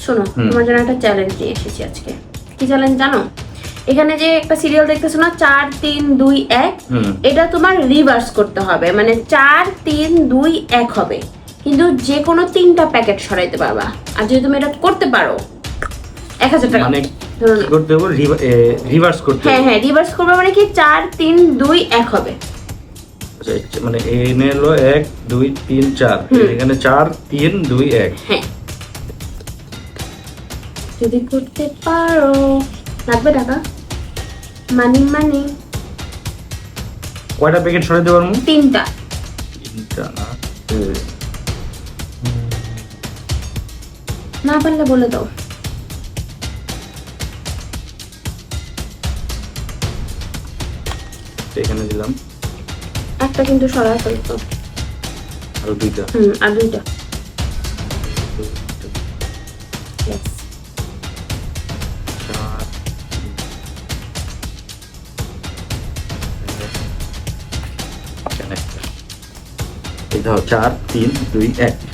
শোনো, তোমার জন্য একটা চ্যালেঞ্জ নিয়ে এসেছি আজকে। কি চ্যালেঞ্জ জানো? এখানে যে একটা সিরিয়াল দেখতেছো না, 4 3 2 1, এটা তোমার রিভার্স করতে হবে, মানে 4 3 2 1 হবে, কিন্তু যে কোনো 3টা প্যাকেট সরাইতে পারবা। আর যদি তুমি এটা করতে পারো 1000 টাকা। মানে কি করতে হবে? রিভার্স করতে হবে। হ্যাঁ হ্যাঁ, রিভার্স করবে মানে কি 4 3 2 1 হবে। আচ্ছা, মানে এনে হলো 1 2 3 4, এখানে 4 3 2 1। হ্যাঁ, যদি করতে পারো লাগবে টাকা, মানি মানি। কয়টা প্যাকেট সরাইতে পারবো? 3টা। 3টা না? না পারলে বলে দাও। এখানে দিলাম। একটা কিন্তু সরাই ফেলতো। আরো 2টা। আর 2টা। Yes. 4 3 2 1।